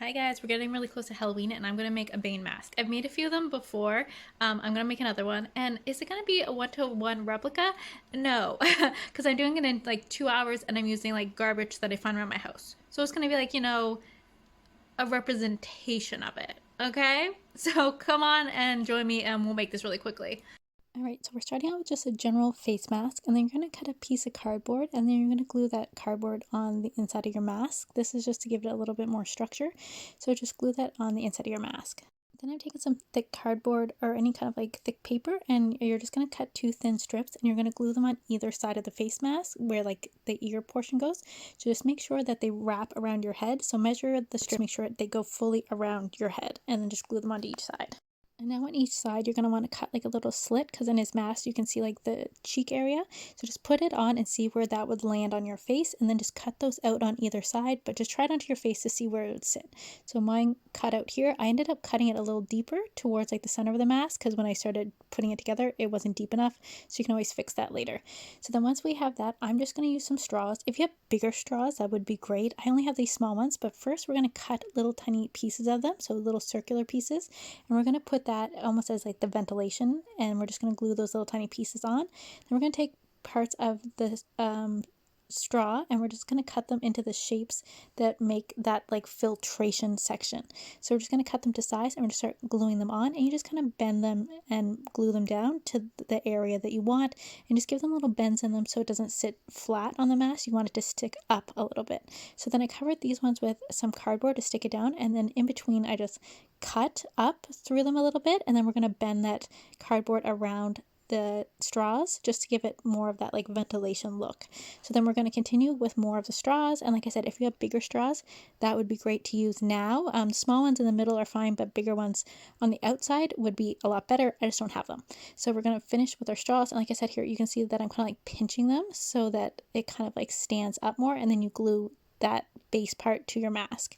Hi guys, we're getting really close to Halloween and I'm going to make a Bane mask. I've made a few of them before. I'm going to make another one. And is it going to be a one-to-one replica? No, because I'm doing it in like 2 hours and I'm using like garbage that I find around my house. So it's going to be like, a representation of it. Okay? So come on and join me and we'll make this really quickly. Alright, so we're starting out with just a general face mask, and then you're going to cut a piece of cardboard, and then you're going to glue that cardboard on the inside of your mask. This is just to give it a little bit more structure, so just glue that on the inside of your mask. Then I've taken some thick cardboard or any kind of like thick paper, and you're just going to cut two thin strips, and you're going to glue them on either side of the face mask where like the ear portion goes. So just make sure that they wrap around your head. So measure the strips, make sure they go fully around your head, and then just glue them onto each side. And now on each side, you're going to want to cut like a little slit because in his mask, you can see like the cheek area. So just put it on and see where that would land on your face, and then just cut those out on either side, but just try it onto your face to see where it would sit. So mine cut out here. I ended up cutting it a little deeper towards like the center of the mask because when I started putting it together, it wasn't deep enough. So you can always fix that later. So then once we have that, I'm just going to use some straws. If you have bigger straws, that would be great. I only have these small ones, but first we're going to cut little tiny pieces of them. So little circular pieces, and we're going to put that almost as like the ventilation, and we're just going to glue those little tiny pieces on. Then we're going to take parts of the straw and we're just going to cut them into the shapes that make that like filtration section. So we're just going to cut them to size and we're going to start gluing them on, and you just kind of bend them and glue them down to the area that you want, and just give them little bends in them so it doesn't sit flat on the mask. You want it to stick up a little bit. So then I covered these ones with some cardboard to stick it down, and then in between I just cut up through them a little bit, and then we're going to bend that cardboard around the straws just to give it more of that like ventilation look. So then we're going to continue with more of the straws, and like I said, if you have bigger straws, that would be great to use now. Small ones in the middle are fine, but bigger ones on the outside would be a lot better. I just don't have them. So we're going to finish with our straws, and like I said here, you can see that I'm kind of like pinching them so that it kind of like stands up more, and then you glue that base part to your mask.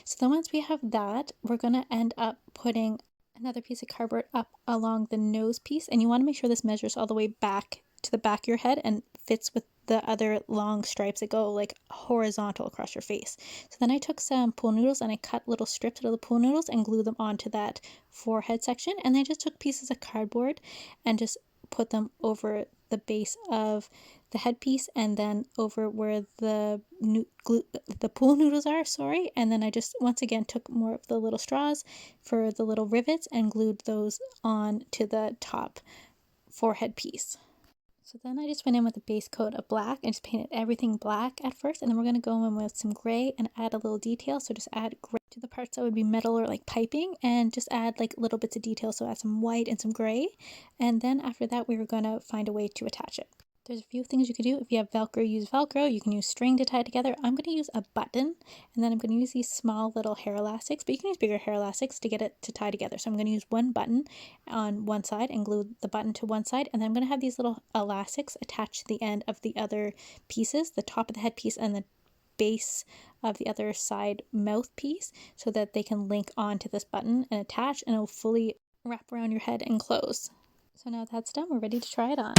So then once we have that, we're going to end up putting another piece of cardboard up along the nose piece, and you want to make sure this measures all the way back to the back of your head and fits with the other long stripes that go like horizontal across your face. So then I took some pool noodles and I cut little strips out of the pool noodles and glued them onto that forehead section, and I just took pieces of cardboard and just put them over the base of the headpiece and then over where the pool noodles are, sorry. And then I just once again took more of the little straws for the little rivets and glued those on to the top forehead piece. So then I just went in with a base coat of black and just painted everything black at first, and then we're going to go in with some gray and add a little detail. So just add gray to the parts that would be metal or like piping, and just add like little bits of detail. So add some white and some gray, and then after that we were going to find a way to attach it. There's a few things you could do. If you have Velcro, use Velcro. You can use string to tie together. I'm going to use a button, and then I'm going to use these small little hair elastics, but you can use bigger hair elastics to get it to tie together. So I'm going to use one button on one side and glue the button to one side, and then I'm going to have these little elastics attached to the end of the other pieces, the top of the headpiece and the base of the other side mouthpiece, so that they can link onto this button and attach, and it will fully wrap around your head and close. So now that's done, we're ready to try it on.